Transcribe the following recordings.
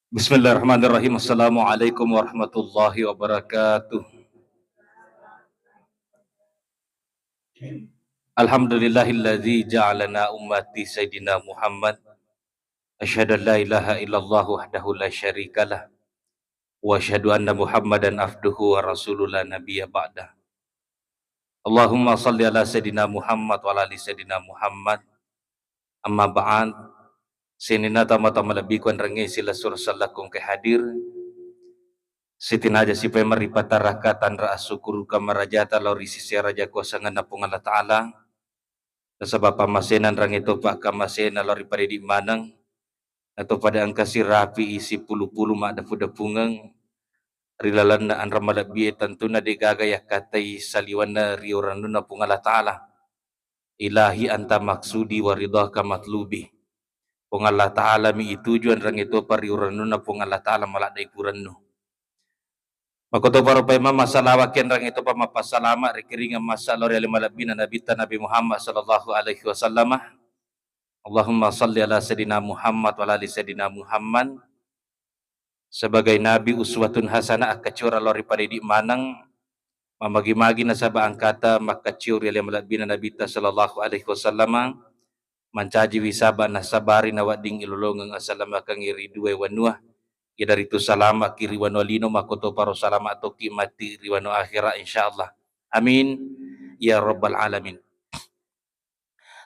Bismillahirrahmanirrahim. Assalamualaikum warahmatullahi wabarakatuh. Alhamdulillahilladzi ja'alana ummati Sayyidina Muhammad. Asyhadu an la ilaha illallah wahdahu la syarikalah. Wa asyhadu anna Muhammadan abduhu wa rasuluhu la nabiyya ba'dah. Allahumma salli ala Sayyidina Muhammad wa ala ali Sayyidina Muhammad. Amma ba'an. Sinina tama-tama lebih kuan rengi sila sursallakum ke hadir. Sitin aja si pemeripata rakatan ra syukur kamarajata lori sisi raja kuasa nganapung Allah Ta'ala. Sebab pamasenan rang itu pak kamasena lori pada di manang atau pada angka si rapi isi pulu-pulu mak depu-depungang rilalan na an ramalabi tentu na digaga ya katai saliwana rioranuna pung Allah Ta'ala. Ilahi anta maksudi waridhaka matlubi. Pung Allah Ta'ala mi tujuan rang itu pariuranuna pung Allah Ta'ala malak daipurannu. Makoto para pema masalah wakian rang itu pamapasalama rekiringa masalah lori alimalabi na Nabi Muhammad sallallahu alaihi wasallam. Allahumma salli ala Sayyidina Muhammad wa ala ali Sayyidina Muhammad. Sebagai Nabi uswatun hasanah akacura lori pada di manang mamagi-magi nasaba angkata makacuri yang melabina Nabi sallallahu alaihi wasallam mancaji wisaba nasabari nawading ilulungang asalama kang iri duwe wanuah ya dari itu salama kiri wanolino makoto paro salama toki mati riwano akhirah insyaallah amin ya rabbal alamin.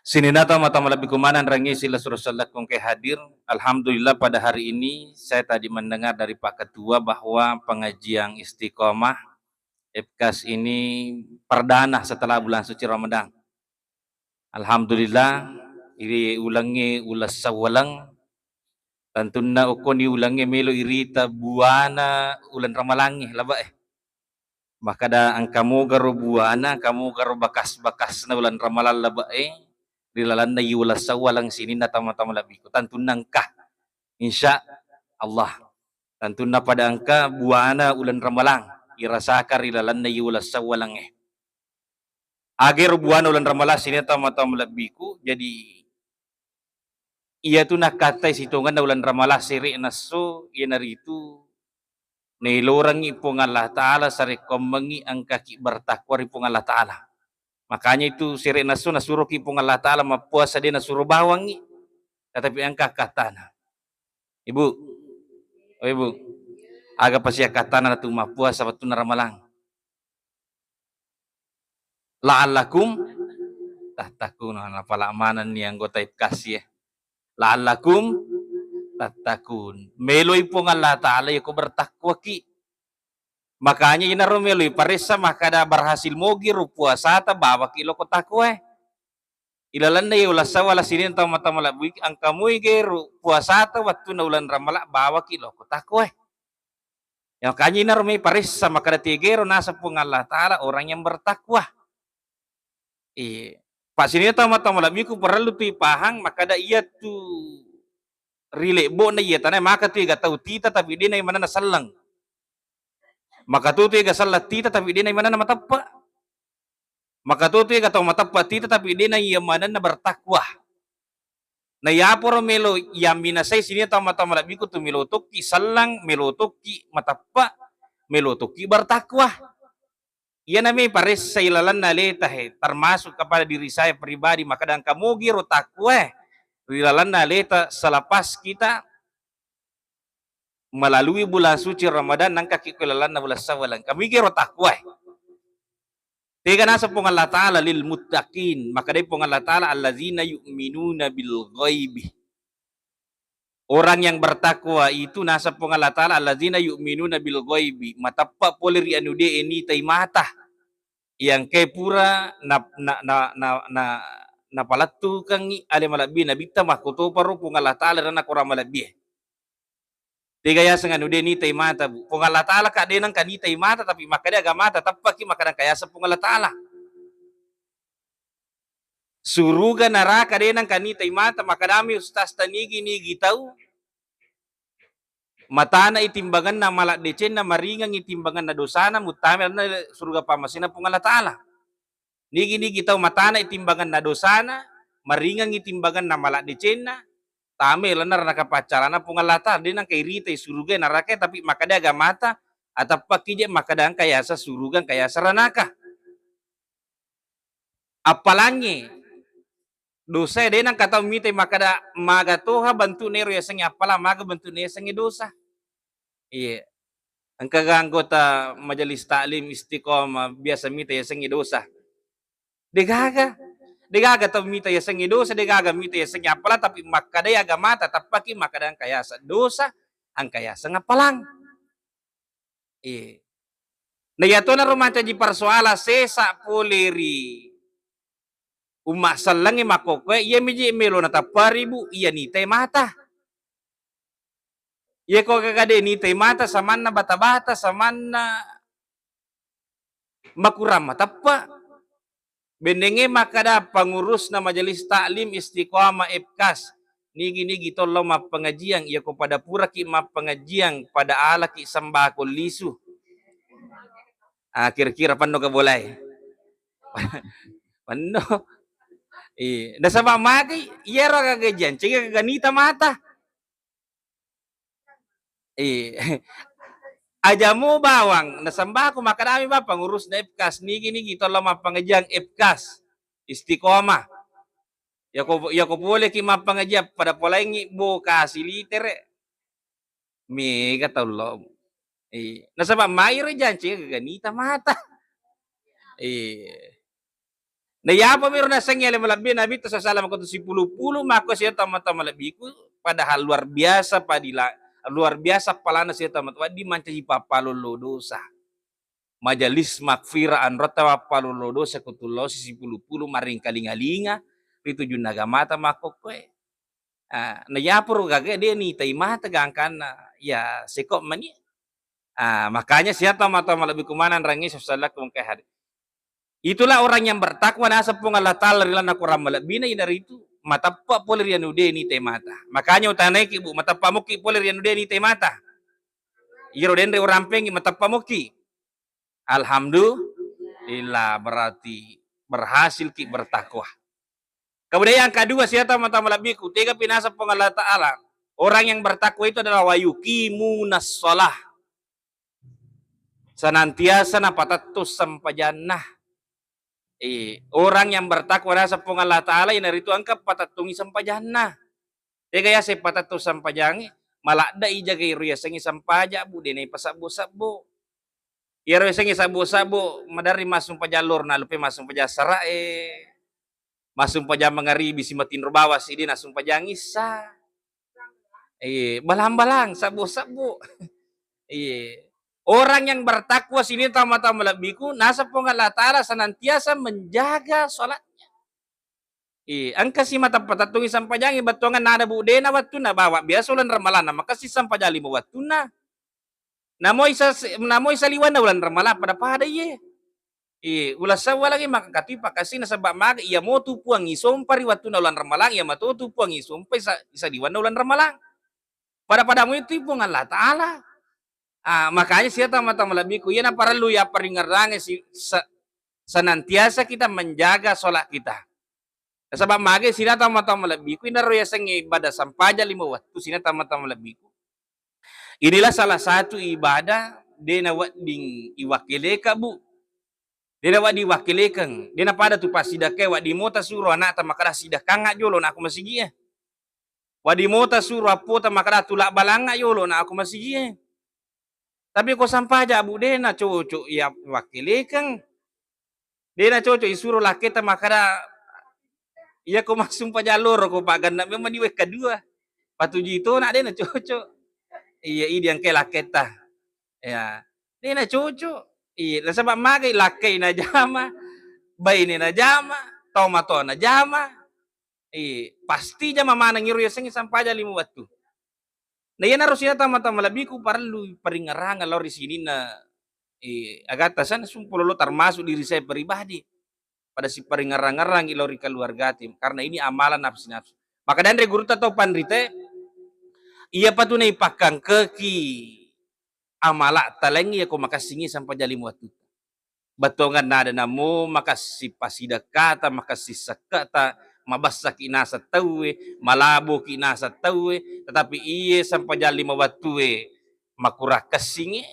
Sininata mata malabi kumanan rangi sila suruh kong ke hadir. Alhamdulillah pada hari ini saya tadi mendengar dari Pak Ketua bahwa pengajian istiqomah FKAS ini perdana setelah bulan suci Ramadan. Alhamdulillah iri ulangi ulas sawalang tantuna ukoni ulangi melo irita buana ulan ramalangi laba maka da angkamu garo buana kamu garo bakas-bakas na ulan ramalan laba rilalan na yuwala sawalang sini na tama-tama labi ko tantun nangkah insya Allah tantun na pada angka buana ulan ramalang irasaka rilalan na yuwala sawalang agir buana ulan ramalang sini tama-tama labi ko jadi iya tu nakatay situngan na ulan ramalang siri naso iya naritu nailorangi po ng Allah Ta'ala sa rekomengi ang kaki bertakwa rin po ng Allah Ta'ala. Makanya itu siri naso nasuruh kipong Allah Ta'ala mapuasa din nasuruh bawangi. Tetapi ang kakatana. Ibu, o ibu, aga pa siya katana na tumapuasa ba't tunaramalang. La'allakum, tahtakun, napalamanan niya ang gotay kasih. La'allakum, tahtakun. Meloy po ng Allah Ta'ala yung bertakwa ki. Makanya ina romeloy paresa makada berhasil mogi puasa ta bawa kilo ko takwe ilalan na yula sawala sinin ta mata malabui ang kamuy geru puasa ta waktu na ulan ramala bawa kilo ko takwe yang kanya ina romey paresa makada tigero nasa pung Allah Ta'ala orang yang bertakwa pak sinin ta mata malabui ku perlu tu pahang makada iya tu rile bo na iya tanay maka tu iga tau tita tapi dia na mana na salang maka tutu ga salat tita tapi dia na mana na matappa maka tutu ga tau matappa tita tapi dia na mana na bertakwa na yaporo melo yaminasay sini tau mata malabi ko tu melotoki salang melotoki matappa melotoki bertakwa iya na may pares sa ilalan na leta termasuk kepada diri saya pribadi maka dan kamu giro takwa ilalan na leta selepas kita melalui bulan suci Ramadan nang kaki kulalan na bulan sawalang kami giro takwa tiga nasa pong Allah Ta'ala lil muttaqin maka day pong Allah Ta'ala allazina yu'minuna bil ghaibi orang yang bertakwa itu nasa pong Allah Ta'ala allazina yu'minuna bil ghaibi matappa poleri anude ini tay mata yang kay pura na palatu kang ale malabi na bita makuto paro pong Allah Ta'ala na kura malabi tiga ya sengan udah ni tay mata bu. Pung Allah Ta'ala ka denang ka ni tay mata tapi makanya agak mata tapaki makadang kaya sa pung Allah Ta'ala. Suruga neraka denang ka ni tay mata makadami ustaz tanigi-nigi tahu. Mata na itimbangan na malak decen na maringang itimbangan na dosana mutami na suruga pamasina pung Allah Ta'ala. Nigi-nigi tahu mata na itimbangan na dosana maringang itimbangan na malak decen na tame lenar naka pacarana pungalata dia nang kairita suruga narake tapi makada agamata atau pakije makadang kayasa surugan kayasa ranaka apalanya dosa dia nang kata mite makada maga toha bantu nero ya sengi apala maga bantu nero sengi dosa iya angka anggota majelis taklim istiqomah biasa mite ya sengi dosa degaga degaga tahu mita ya sengi dosa degaga mita ya sengi apala tapi makada ya agama tetap paki makada ang kayasa dosa ang kayasa ngapalang na yato na romanca di parsoala sesa poleri umak salangi makokwe iya miji melo na taparibu iya nitay mata iya ko kagade nitay mata saman na bata-bata saman na makuram matapa bendenge makada pengurus na majelis taklim istiqomah FKAS nigi tolong ma pengajian iya ko pada pura ki ma pengajian pada ala ki sambako lisu kira-kira pano ka bolay pano dasa ba magi iya ro kagajian cega kaganita mata aja mo bawang nasamba ko makadami ba pangurus na FKAS nigi tolong ma pengajian FKAS istiqomah ya ko boleh ki ma pengajian pada polangi bo kasi litere mi katulong nasaba maire janci ganita mata na yapa miro na sangya le malabi nabi to sa salam ko to si pulu-pulu mako siya tama-tama labiku padahal luar biasa padila luar biasa palana siya tama-tama di manca ipapalolo dosa majalis makfira anrota papalolo dosa kutulo si pulu-pulu maring kalingalinga itu junaga mata mako kwe na yapuro gaga dia ni taimata gangkan ya sekok mani makanya siya tama-tama lebih kumanan rangi sasalak kung kahari. Itulah orang yang bertakwa nasa pung Allah Ta'ala rilan aku ramal bina dari itu matapa poler yang udah ni temata. Makanya utanay ki bu matapa mo ki poler yang udah ni temata. Iro dendre orang pengi matapa mo ki. Alhamdulillah berarti berhasil ki bertakwa. Kemudian yang kedua siapa mata malabiku tiga pinasa pung Allah Ta'ala. Orang yang bertakwa itu adalah wayukimunas shalah. Senantiasa napatatus sampajannah. Orang yang bertakwa nasa pung Allah Ta'ala yang dari itu angka patatungi sampajana. Tega ya se patatu sampajangi malakda ijaga iruya sengi sampaja bu denai pasabo-sabo. Iruya sengi sabo-sabo madari masung pajalur na lupe masung pajasara masung pajang mangaribi si matin rubawas ini nasung pajangisa. Balang-balang sabo-sabo. Orang yang bertakwa sini tama-tama labiku nasa pung Allah Ta'ala senantiasa menjaga sholatnya. Angka si mata patatungi sampajangi batongan nada budena watuna bawa biasa ulan ramalan maka si sampajali mo watuna. Namoy sa liwan na ulan ramalan pada pada ye. Ulas sawa lagi makakatipa kasi nasa maga iya mo tupuang isompari watuna ulan ramalang iya matutupuang isompay sa liwan na ulan ramalang. Pada mo itu pung Allah Ta'ala. Makanya siya tama-tama labiku yan ang paralu ya paringarang senantiasa kita menjaga sholat kita. Sabab mage sina tama-tama labiku inaro ya sangi ibadah sampaja 5 waktu sina tama-tama labiku. Inilah salah satu ibadah dena wading iwakileka bu. Dena wadi wakilekang. Dena pada tu pasidake wadi mota suruh anak ta makara sidakanga jolo na aku masigia. Wadi mota suruh apo ta makara tulak balanga jolo na aku masigia. Tapi ko sampaja bu dena cocok ya wakilekang. Dena cocok isuruh laki ta makara iya ko masung pajalur ko paganda memang diwe kedua. Patuji itu nak dena cocok. Iya yang ke laketa. Ya. Dena cocok. Iya sebab magai lakai na jama, bayi na jama, tomato na jama. Pasti jama mana ngiru ya sengi sampaja 5 waktu. Na yan harus yata mata malabiku perlu peringarangan lor di sini na agata sana sumpulolo termasuk diri saya pribadi pada si peringarang-ngarang ilori keluarga tim karena ini amalan nafsu-nafsu. Maka dan guru atau pandrite iya patunai pakang keki amala talengi aku makasingi sampai jali muatu. Batongan nada namo makasi pasida kata makasi sakata mabassa kinasa tawe, malabo kinasa tawe, tetapi iye sampai jali mabatue makura kasinge,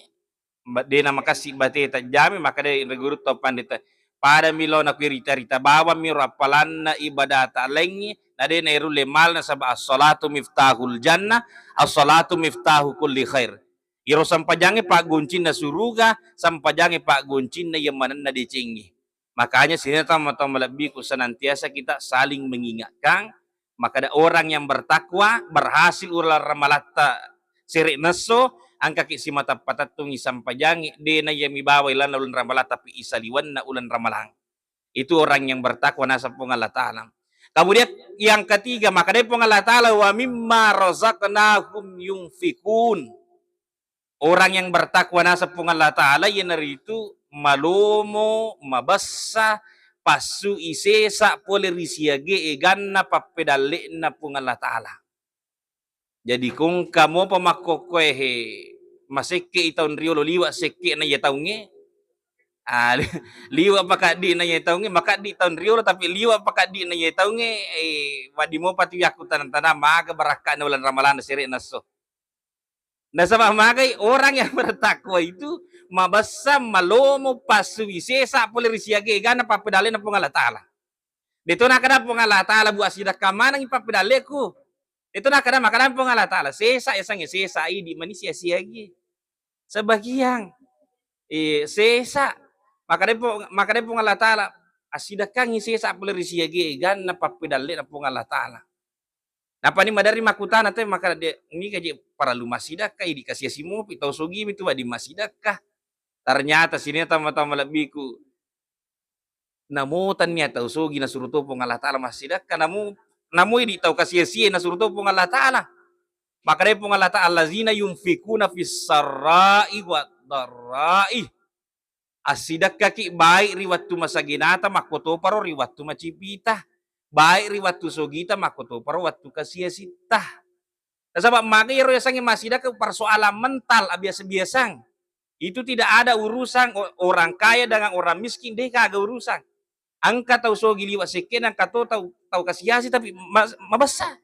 dena makasi bateta jami maka de reguru to pandita pada milo na rita bawa miro apalan na ibadata lengi na de na irule mal na saba as-salatu miftahul jannah, as-salatu miftahu kulli khair. Iro sampajange pak guncin na suruga, sampajange pak guncin na yamanan na dicingi. Makanya sini tamu-tamu lebih senantiasa kita saling mengingatkan. Maka ada orang yang bertakwa berhasil ular ramalata sirik neso angka si mata patatung isampajangi de na yami bawai lan ulan ramalata tapi isaliwan na ulan ramalang. Itu orang yang bertakwa nasab Allah Ta'ala. Kemudian yang ketiga, maka dari Allah Ta'ala wa mimma razaqnahum yunfikun. Orang yang bertakwa nasab Allah Ta'ala yang itu malomo mabassa pasu isesa polerisiage eganna papedale na Allah Ta'ala. Jadi kung kamu pamakokoehe maseke itaun riolo liwa seke na yataunge liwa pakadi na yetaunge makadi tahun riolo tapi liwa pakadi na yetaunge wadi mo pati aku tanah maga baraka na ulan ramalan sire naso. Nah sama magai orang yang bertakwa itu mabasa malomo pasuwisesa polerisiage gana papedale na Allah Ta'ala. Dito na kada Allah Ta'ala bu asida kamanang ipapedale ku. Dito na kada makanan Allah Ta'ala sesa esang sesa di manusia siagi. Sebagian sesa maka po Allah Ta'ala asida kang isi sa polerisiage gan na papedale na po Allah Ta'ala. Napa ni madari makutana te maka ini kaji para lumasida ka idi kasih simu pitau sogi itu di masida ka. Ternyata sini tama-tama lebiku namutan niya tau sogi na suruto po Allah Ta'ala masida ka namu idi tau kasih na suruto po Allah Ta'ala. Maka po Allah Ta'ala zina yunfikuna fis sarai wa darai. Asidak kaki baik riwatu masaginata makoto paro riwatu macipita. Baik riwatu sogita makoto paro watu kasiasita. Sebab magiro ya sangi masidak ke persoalan mental biasa-biasang. Itu tidak ada urusan orang kaya dengan orang miskin deh kagak urusan. Angka tahu sogi liwat sekian angka tahu kasiasi tapi mabasa.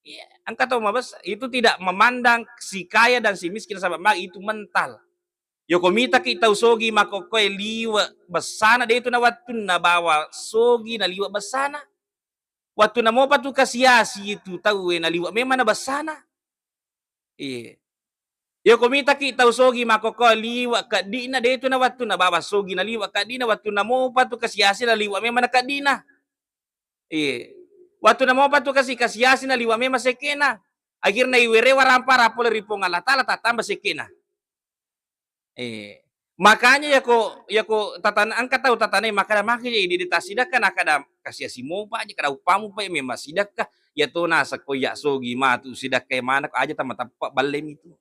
Ya, angka tahu mabasa itu tidak memandang si kaya dan si miskin sebab itu mental. Yo komita kita usogi makokoy liwa basana de itu na watu na bawa sogi na liwa basana. Watu na mo patu kasiasi itu tahu na liwa memang na basana. Yo komita kita usogi makokoy liwa kadina de itu na watu na bawa sogi na liwa kadina watu na mo patu kasiasi na liwa memang na kadina. Watu na mo patu kasiasi na liwa memang sekena. Akhirnya iwere warampara pole ripong Allah Ta'ala tatamba sekena. Makanya ya ko tatana angkat tahu tatana makanya makanya di tasida kan akada kasih simo pa aja kada upamu pa memang sidak ka ya to nasa ko ya sogi matu sidak kay mana aja tamata balem itu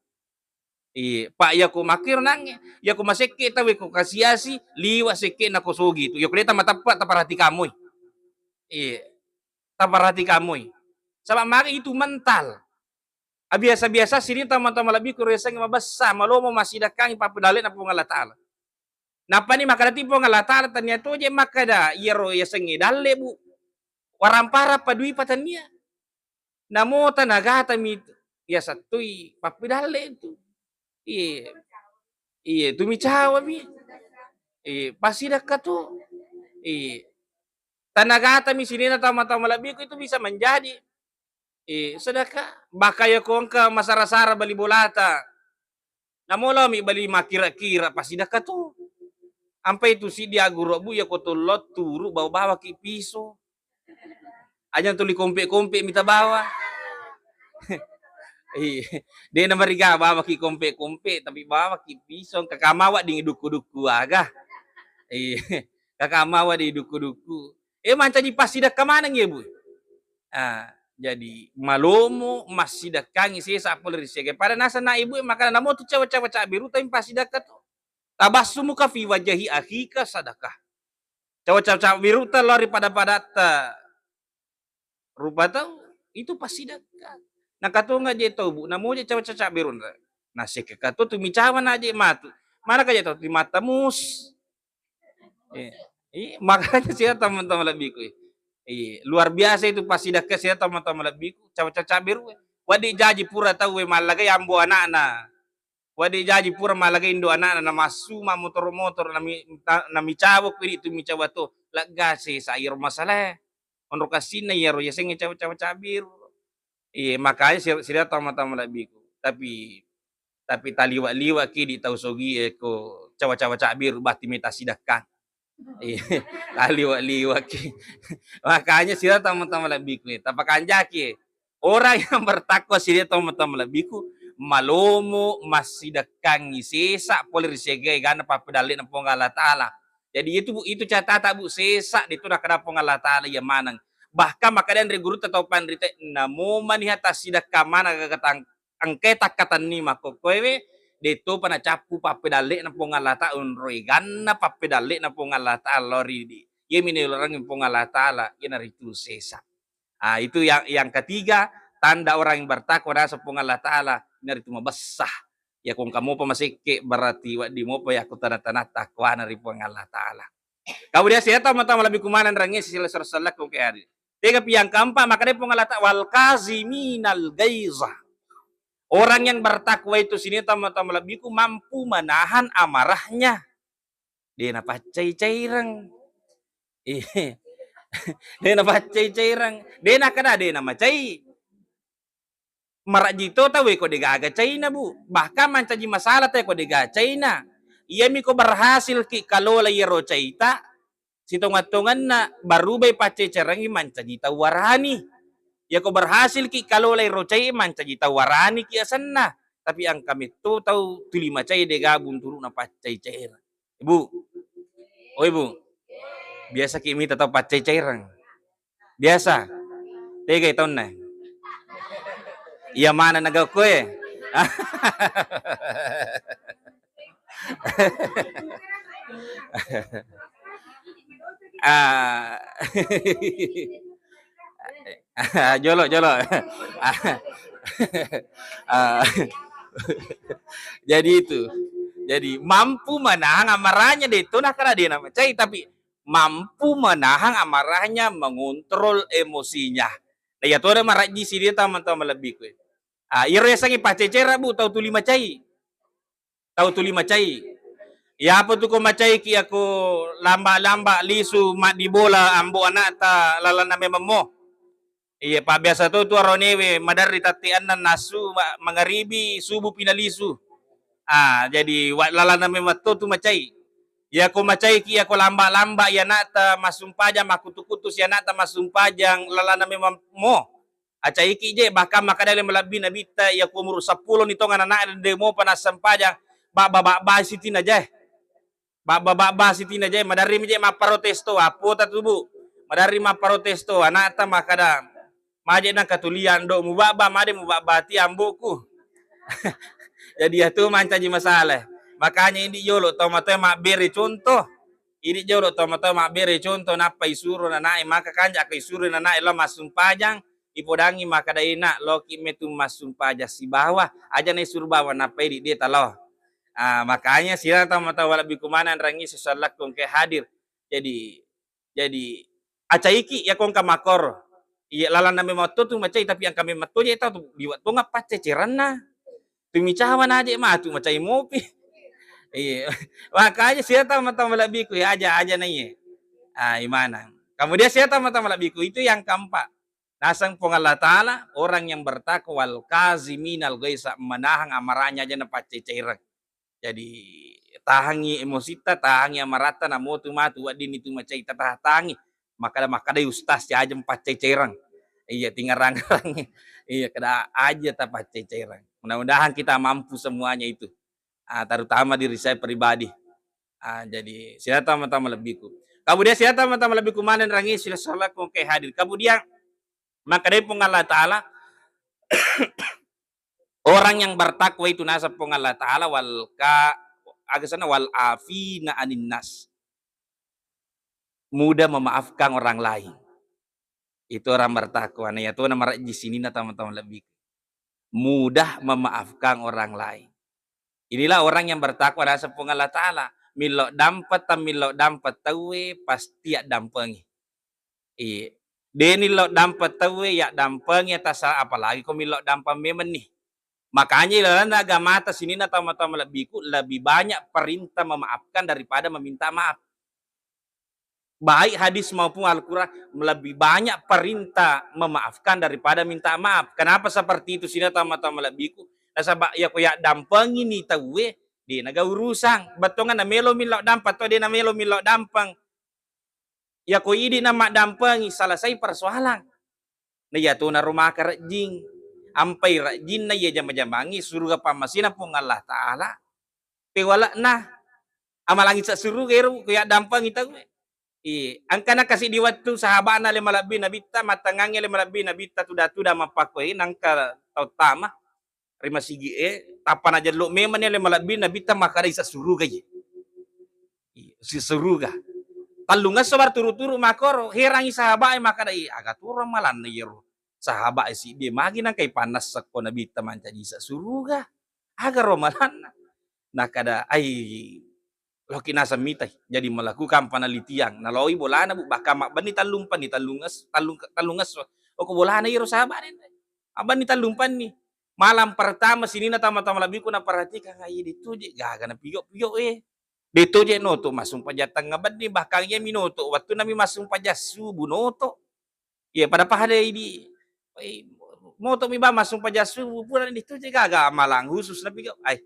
pak ya ko makir nang ya ko maseke tawe ko kasiasi liwa seke na ko sogi itu ya ko deta matapa taparati kamoy taparati kamoy sama mari itu mental. Biasa-biasa sini teman-teman lebih kurang mabasa malomo masih dakang ipapedale na po Allah Ta'ala. Napa ni makadati po Allah Ta'ala ternyata je makada yero ya sengi dalle bu. Warampara padui patania. Namo tanaga tami ya satui papedale itu. Iya tumi cawa bi. Pasti dekat tuh. Tanaga tami sini na teman-teman lebih itu bisa menjadi sedekah bakaya ko angka masara-sara bali bolata namola mi bali makira-kira pasti dekat tuh ampai itu si dia guru bu ya ko tolot turu bawa-bawa ki piso aja tuli kompe-kompe minta bawa dia na mariga bawa ki kompe-kompe tapi bawa ki piso kakamawa di duku-duku aga kakamawa di duku-duku manca di pasti dekat mana ya bu jadi malomo masih dakang isi sapol risege pada nasa na ibu maka namo tu cawa-cawa biru tapi pasti dekat tabassumu ka fi wajahi akhika sadakah cawa-cawa biru ta lari pada ta rupa tahu itu pasti dekat nah katu nga je tau bu namo je cawa-cawa biru nah seke katu tu micawan aja matu mana kaja tau di mata mus makanya sih teman-teman lebih ku Luar biasa itu pas sidak ke saya tama-tama lebih cawa-cawa cabir wadi jaji pura tahu malaga ambo anak-anak wadi jaji pura malaga indo anak-anak na masuma motor-motor nami cabok itu mi cawa to laga se sair masalah onro kasina ya ro ya sing cawa-cawa cabir makanya sira tama-tama lebih tapi taliwa-liwa ki di tau sogi ko cawa-cawa cabir bati meta sidakkan liwa-liwa ki. Makanya sila tama-tama labiku tapakan jaki. Orang yang bertakwa sila tama-tama labiku malomo masidakang sesa polir segai gana papadali ng Allah Ta'ala. Jadi itu catata bu sesa dito na kada Allah Ta'ala ya manang. Bahkan makadaan guru atau pandrite namo manihata sidak kamana kagatang angketa katan ni makokowe dito pa na chapu papedali na Allah Ta'ala unroy ganna papedali na Allah Ta'ala lori yemin orang yang Allah Ta'ala inaritu sesa. Itu yang ketiga tanda orang yang bertakwa nasa Allah Ta'ala inaritu mabasah. Ya kung kamu pa masike berarti di mo pa ya ko tanda-tanda takwa na rin Allah Ta'ala. Kemudian saya tahu mata lebih kumanan rangi sila salak kung kaya di. Tega piyang kampa makanya Allah Ta'ala wal kaziminal gaiza. Orang yang bertakwa itu sini tama-tama lebihku mampu menahan amarahnya. Dia napacay cairang. Dia napacay cairang. Dia nakada dia namacay. Marak jito tahu ko digagacay na bu. Bahkan mancaji masalah tayo ko digacay na. Iya mi ko berhasil ki kalola yero caita. Situngatungan na barubay pacay cairang mancaji tawarani. Ya ko berhasil ki kalau lay rocay manca jita warani ki asan na. Tapi ang kami to tahu tuli macay de gabun turu na pacay cair. Ibu. Oh ibu. Biasa ki mi tahu pacay cairang. Biasa. Tega itaw na. Iya mana nagaw ko eh. Jolo. Jadi itu. Jadi mampu menahan amarahnya deh itu nah karena dia nama cai tapi mampu menahan amarahnya mengontrol emosinya. Nah ya tuh ada marah di sini teman-teman lebih kue. Iro ya sangi pacecera bu tahu tuli macai. Tahu tuli macai. Ya apa tuh ko macai ki aku lamba-lamba lisu mak di bola ambo anak ta lalana memang mo. Iya pak biasa tuh aronewe madari tatian nasu mangaribi subuh pinalisu. Jadi lalana memang tuh macai. Ya ko macai ki ako lamba-lamba ya nata masumpajang makutu-kutus ya nata masumpajang lalana memang mo. Acai ki je bahkan makadali malabi nabita ya ko umur 10 nito nga anak demo panasampajang ba sitin aja. Ba sitin aja madari mi je maprotesto apo tatubu. Madari maprotesto anata makada maje nang katulian do mubaba made mubabati amboku. Jadi itu mancaji masalah. Makanya ini jolo tomato mak beri contoh. Ini jolo tomato mak beri contoh napa isuru nanai maka kanja ke isuru nanai lo masung pajang ipodangi maka daina loki metu masung pajak si bawah aja nih suruh bawah napa ini dia talo. Makanya sila tomato wala bikumanan rangi sesalak kong ke hadir. Jadi acaiki ya kong kamakor. Iya lalan nami matu tu macai tapi yang kami matunya itu tuh liwat tunga paceceran na. Tumicawan aja mah tu macai mopi. Iya. Makanya siya tama-tama labiku ya aja na iya. Imana. Kemudian siya tama-tama labiku itu yang keempat. Nasang Allah Ta'ala orang yang bertakwa al-kaziminal ghaisa menahan amarahnya aja na paceceran. Jadi tahangi emosita, tahangi amarata na mo tumatu wadin itu macai tahangi. Makada ustaz ya aja paceceran. Iya tinggal rang-rang. Iya kada aja paceceran. Mudah-mudahan kita mampu semuanya itu. Terutama diri saya pribadi. Jadi sila tama-tama lebihku. Kemudian sila tama-tama lebihku manen rangi sila salah kong kay hadir. Kemudian makadai pong Allah Ta'ala orang yang bertakwa itu nasa pong Allah Ta'ala wal afina anin nas. Mudah memaafkan orang lain. Itu orang bertakwa. Nah ya Tuhan marah di sini na teman-teman lebih. Mudah memaafkan orang lain. Inilah orang yang bertakwa rasa Allah Ta'ala. Milo dampet tawe pasti dampengi. Deni lo dampat tahu ya dampang ya tasa apalagi kau milok dampang memang nih. Makanya dalam agama atas ini na tama-tama lebih banyak perintah memaafkan daripada meminta maaf. Baik hadis maupun Al-Quran lebih banyak perintah memaafkan daripada minta maaf. Kenapa seperti itu? Sini tama-tama lebihku. Nasabak ya kuya dampang ini tahu di naga urusan. Batongan na melo milok dampang atau dia na melo milok dampang. Ya ko ini nama dampangi selesai persoalan. Na ya tu na rumah kerjing. Ampai rajin na ya jama-jamangi surga pamasina pun Allah Ta'ala. Pewala na. Amalangit sa surga kuya dampang itaw ang kana kasi di waktu sahabat na limalabi na bita matangangnya limalabi na bita tuda mapakoy nang ka tama rima sige tapan aja lo memang limalabi na bita makada isa suruga ye si suruga talungas sobar turu-turu makoro herangi sahabat makada aga turun malan na yero sahabat si dia magi nang kay panas sakko na bita manca isa suruga aga romalan na kada ay Loki nasa mitay jadi melakukan penelitian naloi bolana bu baka mak bani talumpan ni talungas o ko bolana iro sahabat ni aban ni talumpan ni malam pertama sini na tama-tama labi ko na perhatikan ay dito je gaga na piyo dito je no to masung pajatang ngabad ni bakang ye minuto waktu nami masung pajasu bunoto ya pada pahada di moto mi ba masung pajasu pura dito je gaga malang khusus na piyo ay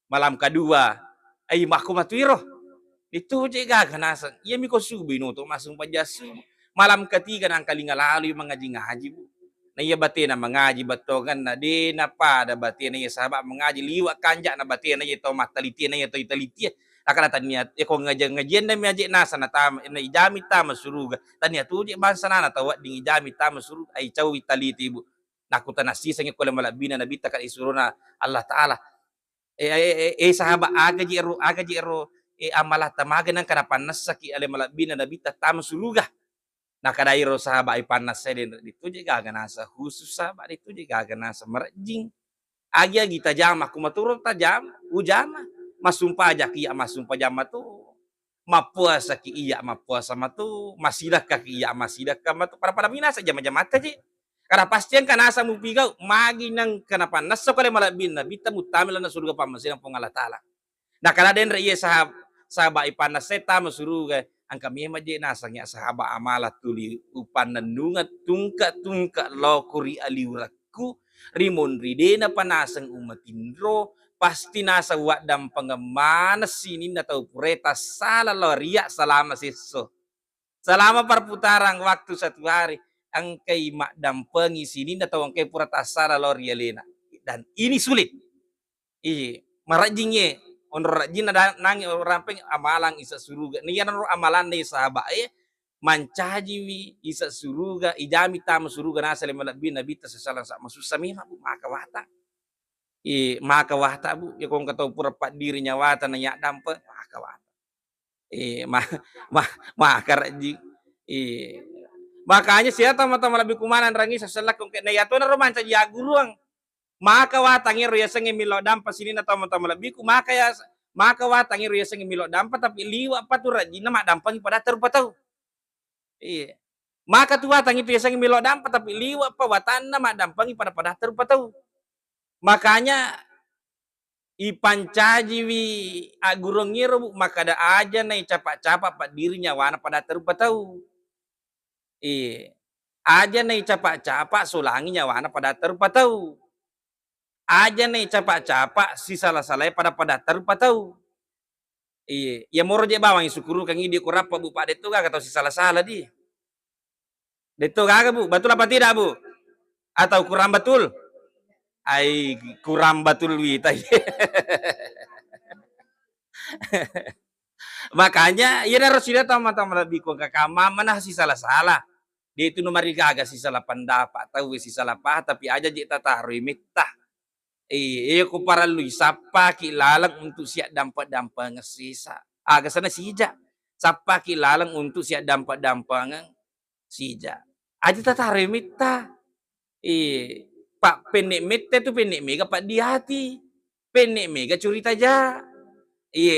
malam kedua ay mako matuiro itu je gaganasan. Iya mi ko subi no to masung pajasu. Malam ketiga nang kalinga lalu yung ngaji-ngaji bu. Na iya bati na mengaji batongan na di na pada bati na iya sahabat mengaji liwa kanja na bati na iya to mataliti na iya to italiti. Akan tanya ya ko ngajian na mi aje nasa na tama na ijami tama suruga. Tanya tu je bansa na tawa ding ijami tama suruga ay cawi italiti bu. Nakuta na sisa ko malabina na bita ka isuro na Allah Taala. Sahabat aga ji ero amalah tamaga ng kanapanas saki ale malabina na bita tama suluga nakadairo sahabat ay panas sa din dito je gaganasa khusus sahabat dito je gaganasa marjing agi tajama kumaturo tajam ujama masumpa aja kiya masumpa jama tu mapuasa ki iya mapuasa matu masidah ka ki iya masidah ka matu para minasa jama-jama je karena pastian kanasa mo pigaw magi nang kanapanas sa kale malabina bita mutamila na surga pamasin ang Allah Taala nakala den re iya sahabat ipanas seta masuruga ang kami maje nasangnya sahabat amala tuli upan nandungat tungka lo kuri aliuraku rimon ridena panasang umatindro pasti nasa wadam pangamanas sini na tau pureta sala loria selama siso selama perputaran waktu 1 hari ang kay makdampengi sini na tau ang kay pureta sala loria lena dan ini sulit marajingnya onro rajin ada nangi ramping amalang isa suruga niyan ro amalan ni sahabat mancaji wi isa suruga ijami tama suruga nasa lima lebih nabi ta sasalang sa masusah mi maka wata maka wata bu ya kung kataw pura pa dirinya wata na ya dampe maka wata maka raji makanya siya tama-tama lebih kumanan rangi sasalak kung na yato na romansa jaguruang maka watangin ro yasang milo dampa sini na tama-tama labi ku maka watangin ro yasang milo dampa tapi liwa pa tu rajina mak dampang pada terpatau maka tu watang itu yasang milo dampa tapi liwa pa watana mak dampang pada terpatau makanya ipancaji wi agurong ngiro maka ada aja na capak-capak pa dirinya wana pada terpatau aja na capak-capak sulanginya wana pada terpatau aja nih capak-capak si salah-salah pada terpatau ya moro je bawang sukuru kang idi kurapa bu pak detu kagak tahu si salah-salah di detu kagak bu betul apa tidak bu atau kurang betul ai kurang betul wita makanya ya harus sudah tama-tama lebih kok kakama mana si salah-salah dia itu nomor kagak si salah pendapat tahu si salah tapi aja je taruh mitah ko para lui sapa kilalang untuk siap dampak-dampak ngesisa. Aga sana sija. Sapa kilalang untuk siap dampak-dampak sija. Aja tatarimit ta. Pak pendek mete tu pendek mega pak di hati. Pendek mega curita aja.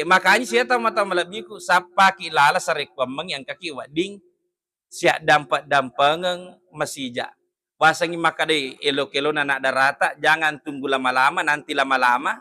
Makanya siya tama-tama lebih ku sapa kilala sa rekwamang yang kaki wading siak dampak-dampangeng masija. Basangi maka deh elok-elok anak darata, jangan tunggu lama-lama, nanti lama-lama.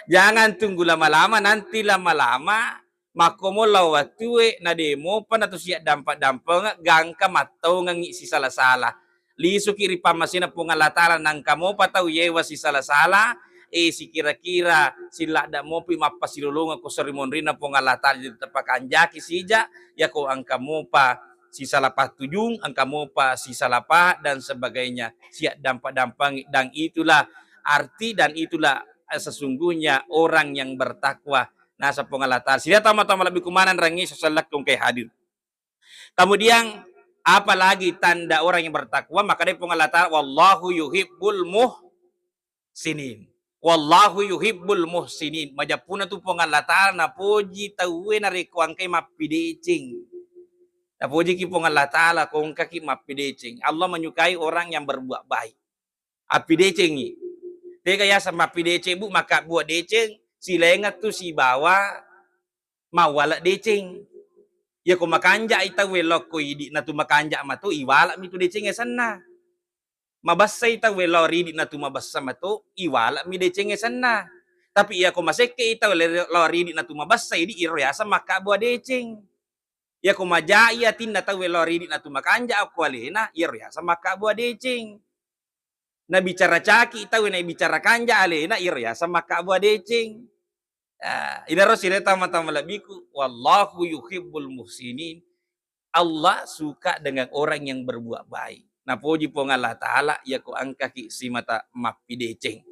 Jangan tunggu lama-lama, nanti lama-lama makomo lawatue na demo pa na to siya dampak-dampak gangka matau ngangi si salah-salah. Liso kiri pamasina po nga lataran ng kamo pataw yewa si salah-salah, si kira-kira sila da mo pi mapasilulungan ko sa rimon rin na po nga lataran dito pakanjaki sija, ya ko ang kamo pa si salapah tujung, ang kamo pa si salapah dan sebagainya. Siya dampak-dampang dan itulah arti dan itulah sesungguhnya orang yang bertakwa nasa pengalatan. Sila tama-tama lebih kumanan rangi sesalak kung kay hadir. Kemudian apalagi tanda orang yang bertakwa maka dia pengalatan wallahu yuhibbul muhsinin. Wallahu yuhibbul muhsinin. Majapuna tu pengalatan na poji tawe na rekuang kay mapidicing. Na poji ki pengalatan kung kaki mapidicing. Allah menyukai orang yang berbuat baik. Apidicing Teka ya sama pidece bu maka buat deceng si lengat tu si bawa mawala deceng. Ya ko makanja ita welok ko idi na tu makanja matu iwala mi tu deceng sana. Mabasa ita welo ridi na tu mabasa matu iwala mi deceng sana. Tapi ya ko maseke ita welo ridi na tu mabasa idi iroyasa maka buat deceng. Ya ko majaya tinda ta welo ridi na tu makanja aku alena iroyasa maka buat deceng. Na bicara caki tahu na bicara kanja ale na irya sama ka buat decing. Idaro sila tama-tama labiku wallahu yuhibbul muhsinin. Allah suka dengan orang yang berbuat baik. Na puji po Allah taala ya ko angka ki si mata mapi decing.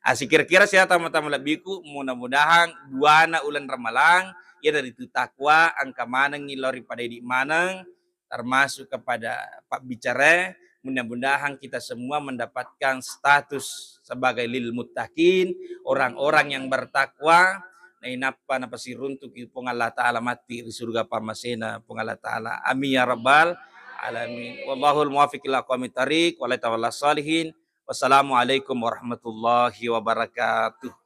Kira-kira sila tama-tama labiku mudah-mudahan duana ulan ramalang ya dari itu takwa angka manang ngilori pada di manang termasuk kepada Pak Bicara. Mudah-mudahan kita semua mendapatkan status sebagai lil muttaqin, orang-orang yang bertakwa. Na inapa na pasiruntuk pong Allah Ta'ala mati di surga pamasena pong Allah Ta'ala. Amin ya rabbal alamin. Wallahul muwaffiq ila aqwamit thariq wa la tawalla salihin. Wassalamualaikum warahmatullahi wabarakatuh.